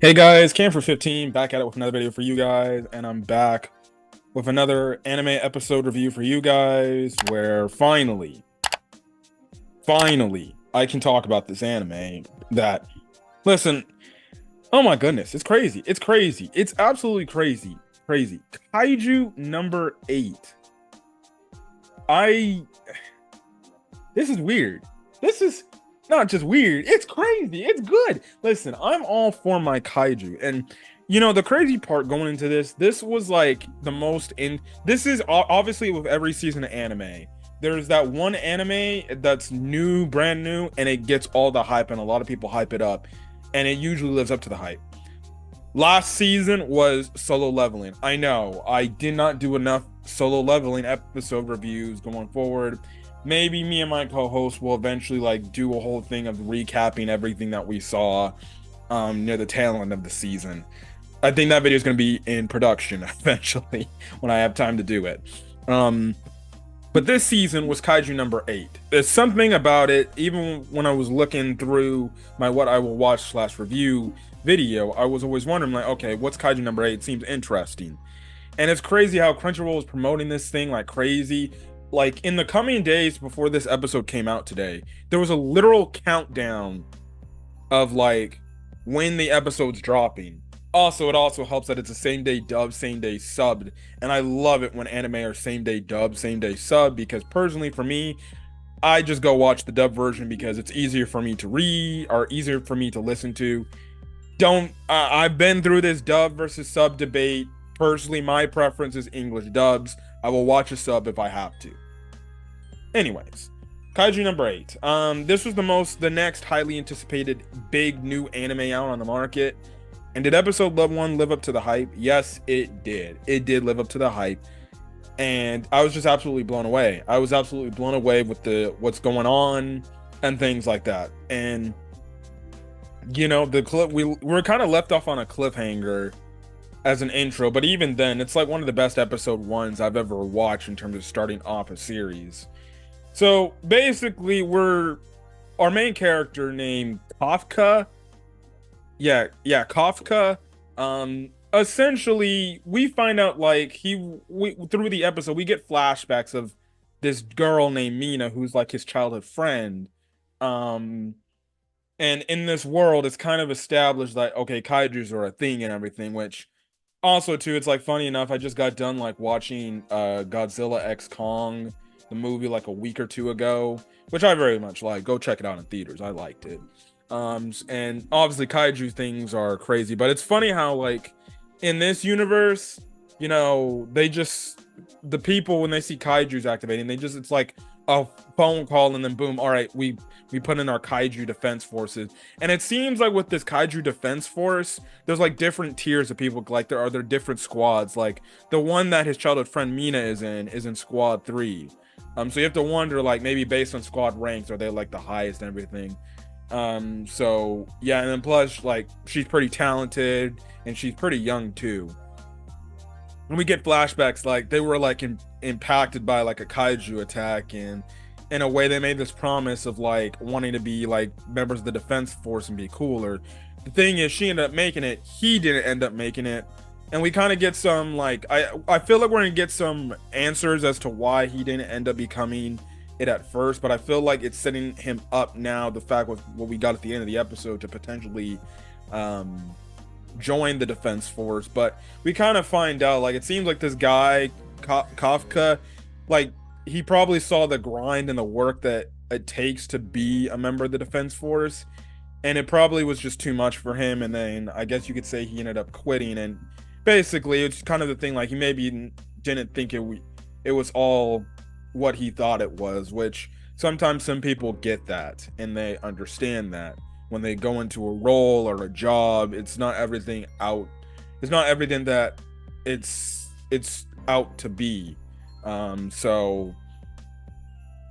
Hey guys, Cam for 15 back at it with another video for you guys, and I'm back with another anime episode review for you guys where finally I can talk about this anime that listen, oh my goodness, it's crazy. It's crazy. It's absolutely crazy. Crazy. Kaiju number 8. I This is weird. This is not just weird, it's crazy. It's good. Listen, I'm all for my kaiju. And the crazy part going into this was like the most in this is obviously with every season of anime. There's that one anime that's new, brand new, and it gets all the hype, and a lot of people hype it up, and it usually lives up to the hype. Last season was Solo Leveling. I know I did not do enough Solo Leveling episode reviews going forward. Maybe me and my co-host will eventually like do a whole thing of recapping everything that we saw near the tail end of the season. I think that video is going to be in production eventually when I have time to do it. But this season was Kaiju number 8. There's something about it, even when I was looking through my what I will watch / review video, I was always wondering like, okay, what's Kaiju number 8? It seems interesting. And it's crazy how Crunchyroll is promoting this thing like crazy. Like in the coming days before this episode came out today, there was a literal countdown of like when the episode's dropping. Also, it also helps that it's a same day dub, same day subbed. And I love it when anime are same day dub, same day sub, because personally for me, I just go watch the dub version because it's easier for me to read or easier for me to listen to. I've been through this dub versus sub debate. Personally, my preference is English dubs. I will watch a sub if I have to. Anyways, Kaiju number 8. This was the next highly anticipated big new anime out on the market. And did episode 1 live up to the hype? Yes, it did. It did live up to the hype. And I was just absolutely blown away. I was absolutely blown away with what's going on and things like that. And the clip we're kind of left off on a cliffhanger as an intro, but even then, it's like one of the best episode 1s I've ever watched in terms of starting off a series. So basically, our main character named Kafka. Yeah, Kafka. Essentially, we find out like through the episode, we get flashbacks of this girl named Mina, who's like his childhood friend. And in this world, it's kind of established that okay, kaijus are a thing and everything, which also too, it's like funny enough, I just got done like watching Godzilla X Kong, the movie, like a week or two ago, which I very much like. Go check it out in theaters. I liked it. And obviously kaiju things are crazy, but it's funny how like in this universe, the people when they see kaijus activating, it's like a phone call and then boom, all right, we put in our kaiju defense forces. And it seems like with this kaiju defense force, there's like different tiers of people. Like there are different squads. Like the one that his childhood friend Mina is in squad 3. So you have to wonder, like, maybe based on squad ranks, are they like the highest and everything. So yeah, and then plus like she's pretty talented and she's pretty young too. And we get flashbacks like they were like impacted by like a kaiju attack, and in a way they made this promise of like wanting to be like members of the defense force and be cooler. The thing is, she ended up making it, he didn't end up making it, and we kind of get some like I feel like we're gonna get some answers as to why he didn't end up becoming it at first, but I feel like it's setting him up now, the fact with what we got at the end of the episode, to potentially join the defense force. But we kind of find out like it seems like this guy Kafka, like he probably saw the grind and the work that it takes to be a member of the defense force, and it probably was just too much for him, and then I guess you could say he ended up quitting. And basically it's kind of the thing like he maybe didn't think it was all what he thought it was, which sometimes some people get that and they understand that when they go into a role or a job, it's not everything that it's out to be. So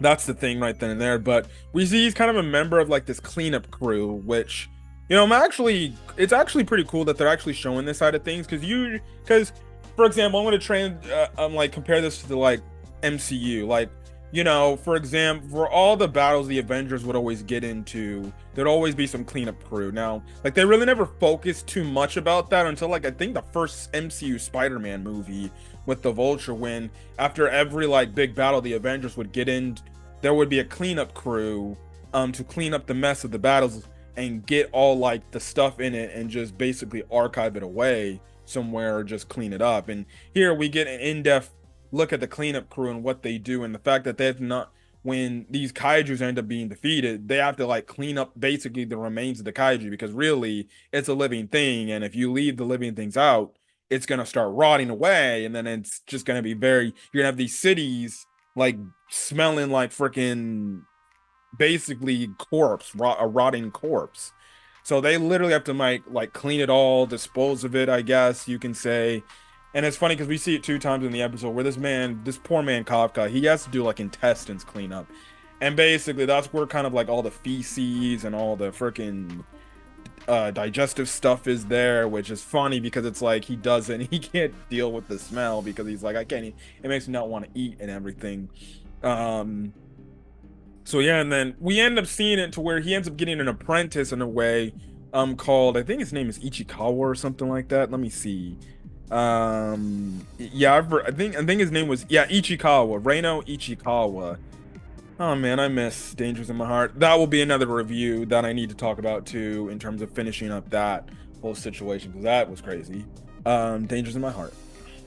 that's the thing right then and there. But we see he's kind of a member of like this cleanup crew, which it's actually pretty cool that they're actually showing this side of things, because for example, I'm going to like compare this to the like MCU. Like for example, for all the battles the Avengers would always get into, there'd always be some cleanup crew. Now, like they really never focused too much about that until like I think the first MCU Spider-Man movie with the Vulture, when after every like big battle the Avengers would get in, there would be a cleanup crew to clean up the mess of the battles and get all like the stuff in it and just basically archive it away somewhere or just clean it up. And here we get an in-depth look at the cleanup crew and what they do, and the fact that they have not, when these kaijus end up being defeated, they have to like clean up basically the remains of the kaiju, because really it's a living thing, and if you leave the living things out, it's gonna start rotting away, and then it's just gonna be very, you're gonna have these cities like smelling like freaking basically a rotting corpse. So they literally have to like clean it all, dispose of it, I guess you can say. And it's funny because we see it two times in the episode where this poor man Kafka, he has to do like intestines cleanup. And basically that's where kind of like all the feces and all the freaking digestive stuff is there, which is funny because it's like he can't deal with the smell because he's like, I can't eat. It makes me not want to eat and everything. Um so yeah, and then we end up seeing it to where he ends up getting an apprentice in a way, called, I think his name is Ichikawa or something like that. Let me see. Yeah, I think his name was, yeah, Ichikawa, Reino Ichikawa. Oh man, I miss Dangers in My Heart. That will be another review that I need to talk about too, in terms of finishing up that whole situation, because that was crazy. Dangers in My Heart.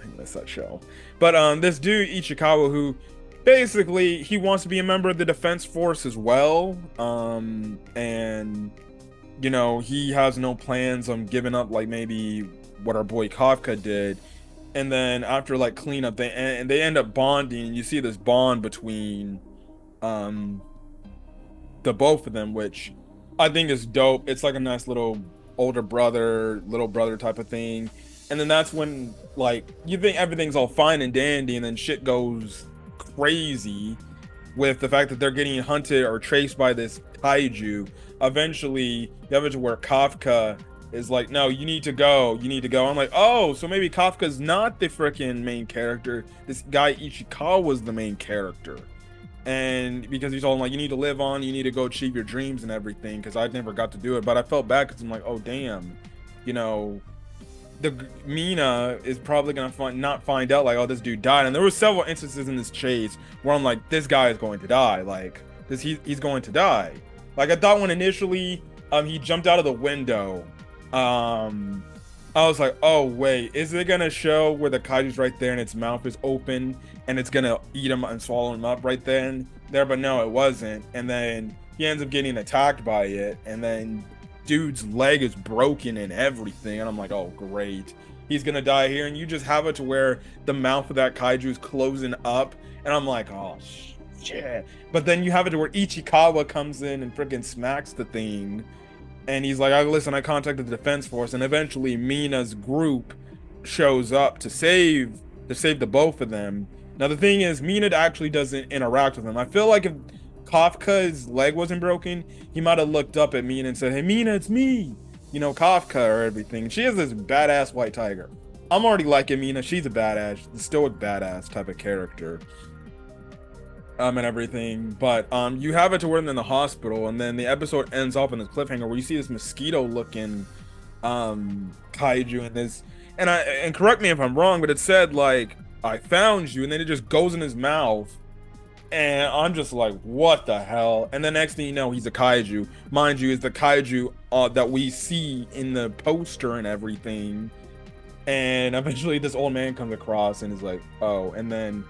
I miss that show. But this dude Ichikawa, who basically he wants to be a member of the defense force as well. And he has no plans on giving up like maybe what our boy Kafka did. And then after like cleanup, they end up bonding, and you see this bond between um the both of them, which I think is dope. It's like a nice little older brother, little brother type of thing. And then that's when like you think everything's all fine and dandy, and then shit goes crazy with the fact that they're getting hunted or chased by this kaiju. Eventually, you have it to where Kafka is like, no, you need to go. You need to go. I'm like, oh, so maybe Kafka's not the freaking main character. This guy Ichikawa was the main character. And because he's all like, you need to live on, you need to go achieve your dreams and everything, because I never got to do it. But I felt bad because I'm like, oh, damn, the Mina is probably gonna not find out like, oh, this dude died. And there were several instances in this chase where I'm like, this guy is going to die. Like he's going to die. Like I thought when initially he jumped out of the window, I was like, oh wait, is it gonna show where the kaiju's right there and its mouth is open and it's gonna eat him and swallow him up right then there? But no, it wasn't. And then he ends up getting attacked by it, and then dude's leg is broken and everything, and I'm like, oh great, he's gonna die here. And you just have it to where the mouth of that kaiju is closing up, and I'm like, oh shit. But then you have it to where Ichikawa comes in and freaking smacks the thing, and he's like, listen, I contacted the defense force, and eventually Mina's group shows up to save the both of them. Now the thing is, Mina actually doesn't interact with them. I feel like if Kafka's leg wasn't broken, he might have looked up at Mina and said, hey Mina, it's me, Kafka or everything. She has this badass white tiger. I'm already liking Mina. She's a badass, the stoic badass type of character, and everything. But you have it to where they're in the hospital, and then the episode ends off in this cliffhanger where you see this mosquito looking kaiju in this, and correct me if I'm wrong, but it said like, I found you, and then it just goes in his mouth. And I'm just like, what the hell? And the next thing you know, he's a kaiju. Mind you, is the kaiju that we see in the poster and everything. And eventually this old man comes across and is like, oh. And then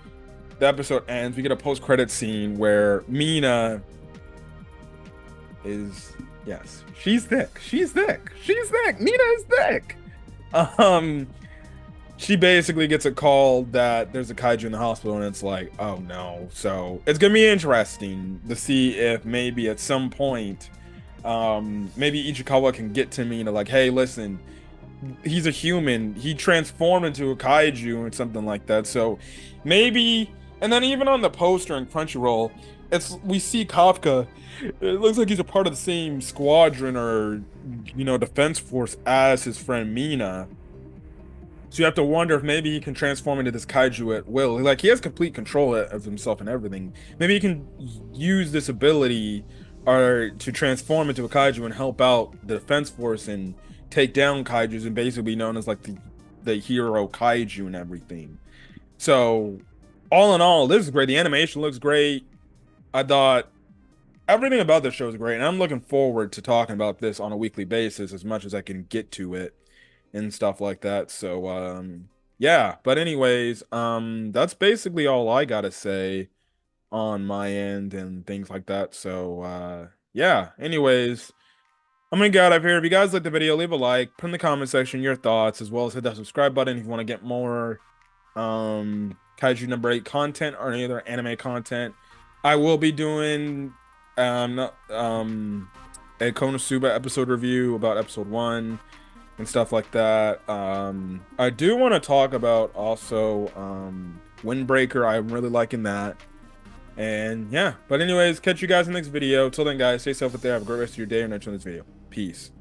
the episode ends. We get a post-credit scene where Mina is, yes, she's thick. She's thick. She's thick. Mina is thick. She basically gets a call that there's a kaiju in the hospital, and it's like, oh no. So it's gonna be interesting to see if maybe at some point, maybe Ichikawa can get to me to like, hey, listen, he's a human. He transformed into a kaiju or something like that. So maybe, and then even on the poster in Crunchyroll, we see Kafka. It looks like he's a part of the same squadron or defense force as his friend Mina. So you have to wonder if maybe he can transform into this kaiju at will. Like he has complete control of himself and everything. Maybe he can use this ability or to transform into a kaiju and help out the defense force and take down kaijus and basically be known as like the hero kaiju and everything. So all in all, this is great. The animation looks great. I thought everything about this show is great, and I'm looking forward to talking about this on a weekly basis as much as I can get to it and stuff like that. So yeah, but anyways, that's basically all I gotta say on my end and things like that. So yeah, anyways, I'm gonna get out of here. If you guys like the video, leave a like, put in the comment section your thoughts, as well as hit that subscribe button if you want to get more Kaiju number 8 content or any other anime content. I will be doing a Konosuba episode review about episode 1 and stuff like that. I do want to talk about also Windbreaker. I'm really liking that. And yeah, but anyways, catch you guys in the next video. Till then, guys, stay safe out there. Have a great rest of your day and enjoy this video. Peace.